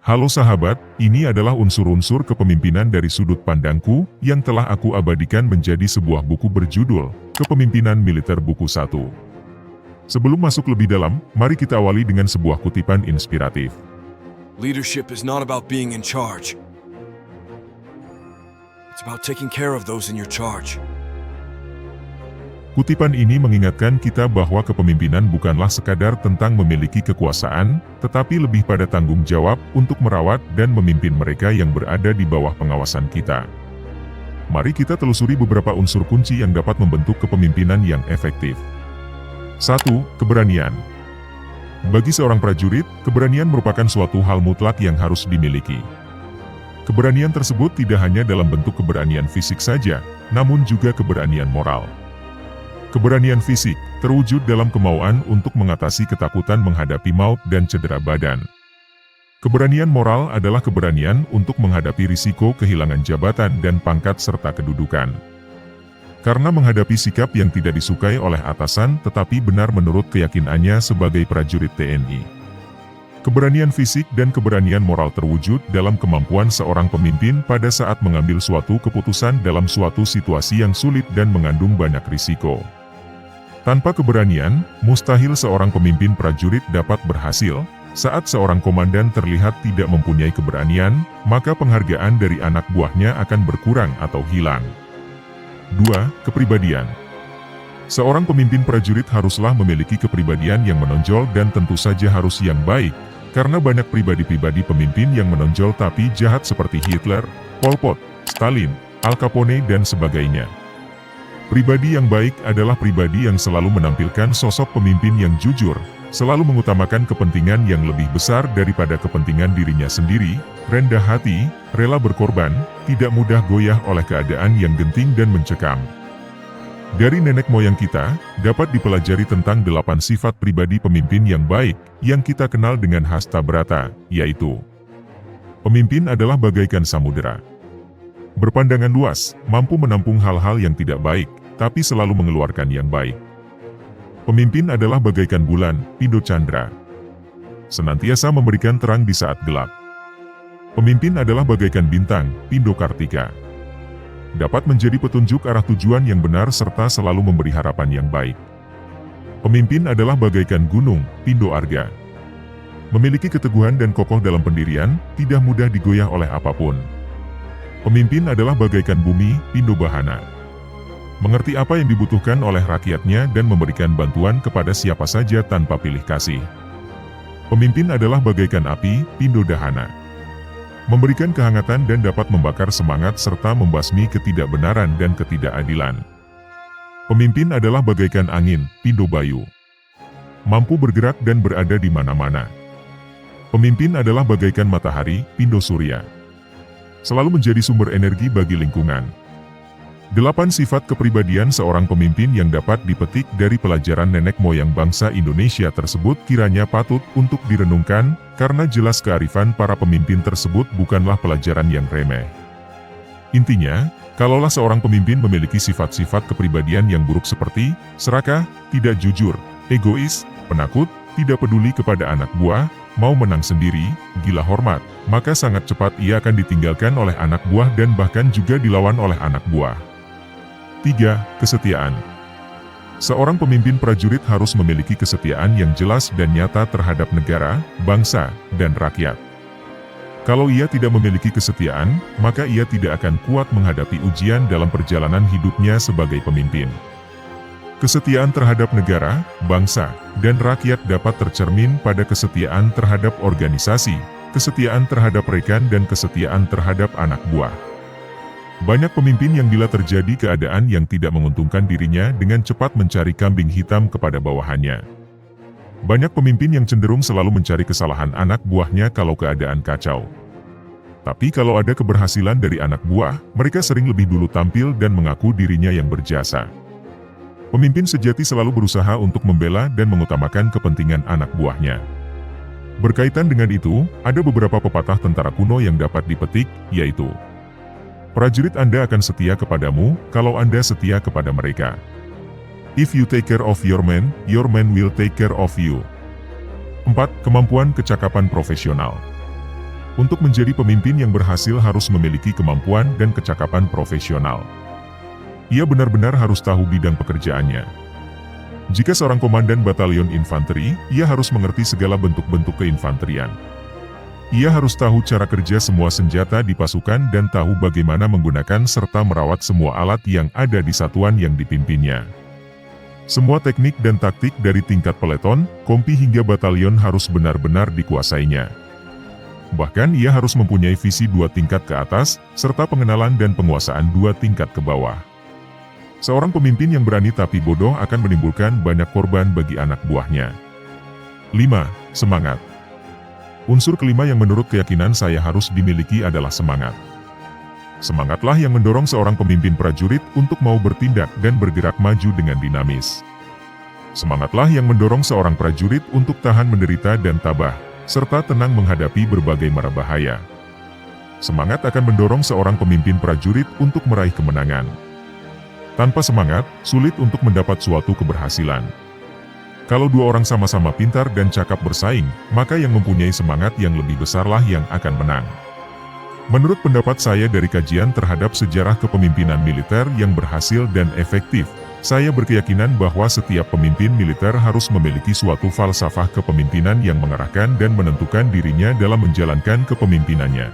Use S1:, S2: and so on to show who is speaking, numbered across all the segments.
S1: Halo sahabat, ini adalah unsur-unsur kepemimpinan dari sudut pandangku yang telah aku abadikan menjadi sebuah buku berjudul Kepemimpinan Militer Buku 1. Sebelum masuk lebih dalam, mari kita awali dengan sebuah kutipan inspiratif.
S2: Leadership is not about being in charge. It's about taking care of those in your charge.
S1: Kutipan ini mengingatkan kita bahwa kepemimpinan bukanlah sekadar tentang memiliki kekuasaan, tetapi lebih pada tanggung jawab untuk merawat dan memimpin mereka yang berada di bawah pengawasan kita. Mari kita telusuri beberapa unsur kunci yang dapat membentuk kepemimpinan yang efektif. 1. Keberanian. Bagi seorang prajurit, keberanian merupakan suatu hal mutlak yang harus dimiliki. Keberanian tersebut tidak hanya dalam bentuk keberanian fisik saja, namun juga keberanian moral. Keberanian fisik terwujud dalam kemauan untuk mengatasi ketakutan menghadapi maut dan cedera badan. Keberanian moral adalah keberanian untuk menghadapi risiko kehilangan jabatan dan pangkat serta kedudukan. Karena menghadapi sikap yang tidak disukai oleh atasan tetapi benar menurut keyakinannya sebagai prajurit TNI. Keberanian fisik dan keberanian moral terwujud dalam kemampuan seorang pemimpin pada saat mengambil suatu keputusan dalam suatu situasi yang sulit dan mengandung banyak risiko. Tanpa keberanian, mustahil seorang pemimpin prajurit dapat berhasil. Saat seorang komandan terlihat tidak mempunyai keberanian, maka penghargaan dari anak buahnya akan berkurang atau hilang. 2. Kepribadian. Seorang pemimpin prajurit haruslah memiliki kepribadian yang menonjol dan tentu saja harus yang baik, karena banyak pribadi-pribadi pemimpin yang menonjol tapi jahat seperti Hitler, Pol Pot, Stalin, Al Capone dan sebagainya. Pribadi yang baik adalah pribadi yang selalu menampilkan sosok pemimpin yang jujur, selalu mengutamakan kepentingan yang lebih besar daripada kepentingan dirinya sendiri, rendah hati, rela berkorban, tidak mudah goyah oleh keadaan yang genting dan mencekam. Dari nenek moyang kita, dapat dipelajari tentang 8 sifat pribadi pemimpin yang baik, yang kita kenal dengan Hasta Brata, yaitu: pemimpin adalah bagaikan samudera. Berpandangan luas, mampu menampung hal-hal yang tidak baik, tapi selalu mengeluarkan yang baik. Pemimpin adalah bagaikan bulan, Pindo Chandra. Senantiasa memberikan terang di saat gelap. Pemimpin adalah bagaikan bintang, Pindo Kartika. Dapat menjadi petunjuk arah tujuan yang benar serta selalu memberi harapan yang baik. Pemimpin adalah bagaikan gunung, Pindo Arga. Memiliki keteguhan dan kokoh dalam pendirian, tidak mudah digoyah oleh apapun. Pemimpin adalah bagaikan bumi, Pindo Bahana. Mengerti apa yang dibutuhkan oleh rakyatnya dan memberikan bantuan kepada siapa saja tanpa pilih kasih. Pemimpin adalah bagaikan api, Pindo Dahana. Memberikan kehangatan dan dapat membakar semangat serta membasmi ketidakbenaran dan ketidakadilan. Pemimpin adalah bagaikan angin, Pindo Bayu. Mampu bergerak dan berada di mana-mana. Pemimpin adalah bagaikan matahari, Pindo Surya. Selalu menjadi sumber energi bagi lingkungan. 8 sifat kepribadian seorang pemimpin yang dapat dipetik dari pelajaran nenek moyang bangsa Indonesia tersebut kiranya patut untuk direnungkan, karena jelas kearifan para pemimpin tersebut bukanlah pelajaran yang remeh. Intinya, kalaulah seorang pemimpin memiliki sifat-sifat kepribadian yang buruk seperti serakah, tidak jujur, egois, penakut, tidak peduli kepada anak buah, mau menang sendiri, gila hormat, maka sangat cepat ia akan ditinggalkan oleh anak buah dan bahkan juga dilawan oleh anak buah. 3. Kesetiaan. Seorang pemimpin prajurit harus memiliki kesetiaan yang jelas dan nyata terhadap negara, bangsa, dan rakyat. Kalau ia tidak memiliki kesetiaan, maka ia tidak akan kuat menghadapi ujian dalam perjalanan hidupnya sebagai pemimpin. Kesetiaan terhadap negara, bangsa, dan rakyat dapat tercermin pada kesetiaan terhadap organisasi, kesetiaan terhadap rekan dan kesetiaan terhadap anak buah. Banyak pemimpin yang bila terjadi keadaan yang tidak menguntungkan dirinya dengan cepat mencari kambing hitam kepada bawahannya. Banyak pemimpin yang cenderung selalu mencari kesalahan anak buahnya kalau keadaan kacau. Tapi kalau ada keberhasilan dari anak buah, mereka sering lebih dulu tampil dan mengaku dirinya yang berjasa. Pemimpin sejati selalu berusaha untuk membela dan mengutamakan kepentingan anak buahnya. Berkaitan dengan itu, ada beberapa pepatah tentara kuno yang dapat dipetik, yaitu: prajurit Anda akan setia kepadamu, kalau Anda setia kepada mereka. If you take care of your men will take care of you. 4. Kemampuan kecakapan profesional. Untuk menjadi pemimpin yang berhasil harus memiliki kemampuan dan kecakapan profesional. Ia benar-benar harus tahu bidang pekerjaannya. Jika seorang komandan batalion infanteri, ia harus mengerti segala bentuk-bentuk keinfanterian. Ia harus tahu cara kerja semua senjata di pasukan dan tahu bagaimana menggunakan serta merawat semua alat yang ada di satuan yang dipimpinnya. Semua teknik dan taktik dari tingkat peleton, kompi hingga batalion harus benar-benar dikuasainya. Bahkan ia harus mempunyai visi 2 tingkat ke atas, serta pengenalan dan penguasaan 2 tingkat ke bawah. Seorang pemimpin yang berani tapi bodoh akan menimbulkan banyak korban bagi anak buahnya. 5. Semangat. Unsur kelima yang menurut keyakinan saya harus dimiliki adalah semangat. Semangatlah yang mendorong seorang pemimpin prajurit untuk mau bertindak dan bergerak maju dengan dinamis. Semangatlah yang mendorong seorang prajurit untuk tahan menderita dan tabah, serta tenang menghadapi berbagai mara bahaya. Semangat akan mendorong seorang pemimpin prajurit untuk meraih kemenangan. Tanpa semangat, sulit untuk mendapat suatu keberhasilan. Kalau 2 orang sama-sama pintar dan cakap bersaing, maka yang mempunyai semangat yang lebih besarlah yang akan menang. Menurut pendapat saya dari kajian terhadap sejarah kepemimpinan militer yang berhasil dan efektif, saya berkeyakinan bahwa setiap pemimpin militer harus memiliki suatu falsafah kepemimpinan yang mengarahkan dan menentukan dirinya dalam menjalankan kepemimpinannya.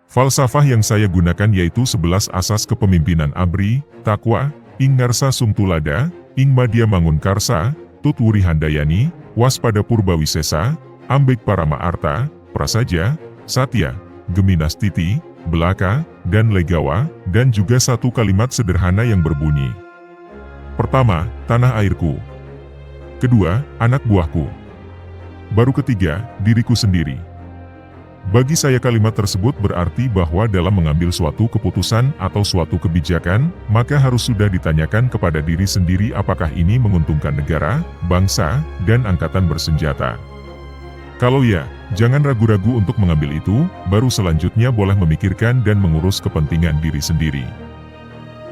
S1: Falsafah yang saya gunakan yaitu 11 asas kepemimpinan ABRI, Takwa, Ing Ngarsa Sumtulada, Ing Madya Mangunkarsa, Tut Wuri Handayani, Waspada Purbawisesa, Ambek Parama Arta, Prasaja, Satya, Geminastiti, Belaka, dan Legawa, dan juga satu kalimat sederhana yang berbunyi. Pertama, tanah airku. Kedua, anak buahku. Baru ketiga, diriku sendiri. Bagi saya kalimat tersebut berarti bahwa dalam mengambil suatu keputusan atau suatu kebijakan, maka harus sudah ditanyakan kepada diri sendiri apakah ini menguntungkan negara, bangsa, dan angkatan bersenjata. Kalau ya, jangan ragu-ragu untuk mengambil itu, baru selanjutnya boleh memikirkan dan mengurus kepentingan diri sendiri.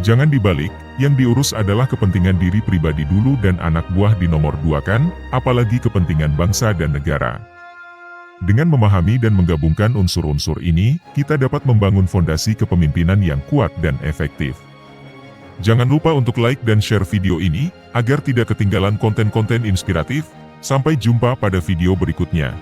S1: Jangan dibalik, yang diurus adalah kepentingan diri pribadi dulu dan anak buah dinomor 2-kan, apalagi kepentingan bangsa dan negara. Dengan memahami dan menggabungkan unsur-unsur ini, kita dapat membangun fondasi kepemimpinan yang kuat dan efektif. Jangan lupa untuk like dan share video ini, agar tidak ketinggalan konten-konten inspiratif. Sampai jumpa pada video berikutnya.